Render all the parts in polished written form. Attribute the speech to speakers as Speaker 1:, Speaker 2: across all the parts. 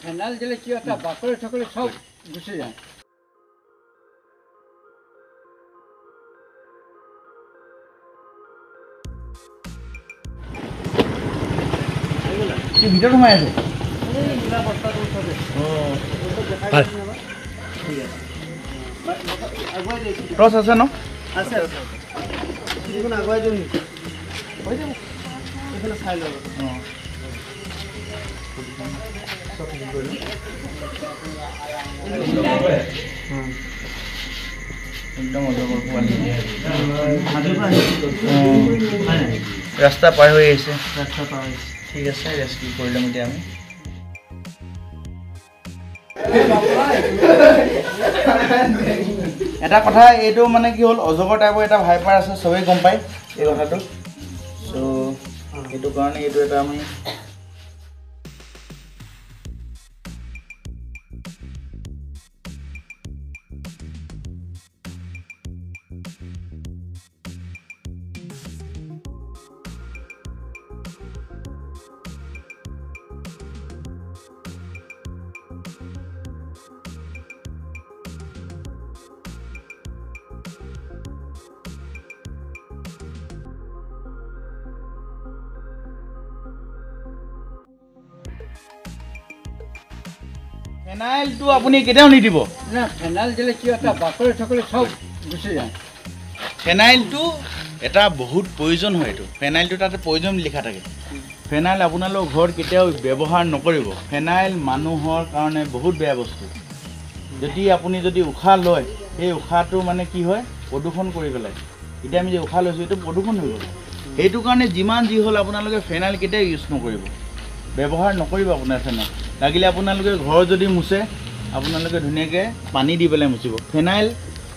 Speaker 1: Phenyl দিলে কি একটা বাকলে সকলে সব গুছে যায়।
Speaker 2: ভিতৰত সোমাই আছে ক্ৰছ আছে ন?
Speaker 1: আছে আগুৱাই দিওঁ নেকি? এইফালে চাই ল'ব।
Speaker 2: একদম ৰাস্তা পাৰ হৈ আহিছে। ঠিক আছে, ৰেস্কিউ কৰি ল'ম এতিয়া আমি। এটা কথা, এইটো মানে কি হ'ল, অজগৰ টাইপৰ এটা ভাইপাৰ আছে, চবেই গম পায় এই কথাটো। চ' সেইটো কাৰণে এইটো এটা আমি ফেনাইলটো আপুনি কেতিয়াও নিদিব।
Speaker 1: না ফেনাইল দিলে কি একটা বাকলে সকলে সব গুছে যায়।
Speaker 2: ফেনাইলটো এটা বহুত প্ৰয়োজন হয়। এইটো ফেনাইলটো তাতে প্ৰয়োজন লিখা থাকে। ফেনাইল আপোনালোকৰ ঘৰত কেতিয়াও ব্যৱহাৰ নকৰিব। ফেনাইল মানুহৰ কাৰণে বহুত বেয়া বস্তু। যদি আপুনি উশাহ লয়, সেই উশাহটো মানে কি হয়, প্ৰদূষণ কৰি পেলাই। এতিয়া আমি যে উশাহ লৈছোঁ, এইটো প্ৰদূষণ হৈ গ'ল। সেইটো কাৰণে যিমান যি হ'ল আপোনালোকে ফেনাইল কেতিয়াও ইউজ নকৰিব, ব্যৱহাৰ নকৰিব। আপোনাৰ ফেনাইল লাগিলে আপোনালোকে ঘৰ যদি মুছে, আপোনালোকে ধুনীয়াকৈ পানী দি পেলাই মুচিব। ফেনাইল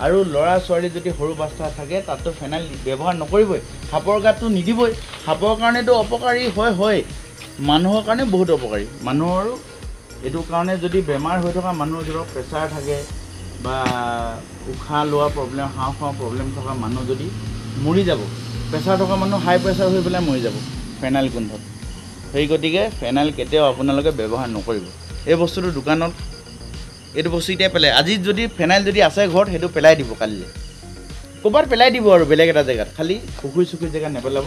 Speaker 2: আৰু ল'ৰা ছোৱালী যদি সৰু বাচ্চা থাকে, তাততো ফেনাইল ব্যৱহাৰ নকৰিবই। সাপৰ গাতটো নিদিবই। সাপৰ কাৰণেতো অপকাৰী হয়, মানুহৰ কাৰণে বহুত অপকাৰী। মানুহৰো এইটো কাৰণে যদি বেমাৰ হৈ থকা মানুহৰ ধৰক প্ৰেছাৰ থাকে বা উশাহ লোৱা প্ৰব্লেম, হাওঁফাওঁৰ প্ৰব্লেম থকা মানুহ যদি মৰি যাব, প্ৰেছাৰ থকা মানুহ হাই প্ৰেছাৰ হৈ পেলাই মৰি যাব ফেনাইল গোন্ধত। সেই গতিকে ফেনাইল কেতিয়াও আপোনালোকে ব্যৱহাৰ নকৰিব। এই বস্তুটো দোকানত, এইটো বস্তু এতিয়া পেলাই, আজি যদি ফেনাইল যদি আছে ঘৰত, সেইটো পেলাই দিব কালিলৈ। ক'ৰবাত পেলাই দিব আৰু বেলেগ এটা জেগাত, খালি পুখুৰী চুখুৰী জেগাত নেপেলাব।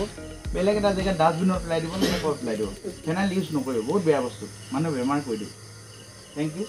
Speaker 2: বেলেগ এটা জেগাত ডাষ্টবিনত পেলাই দিব, নহ'লে ক'ত পেলাই দিব। ফেনাইল ইউজ নকৰিব, বহুত বেয়া বস্তু, মানুহ বেমাৰ কৰি দিব। Thank U.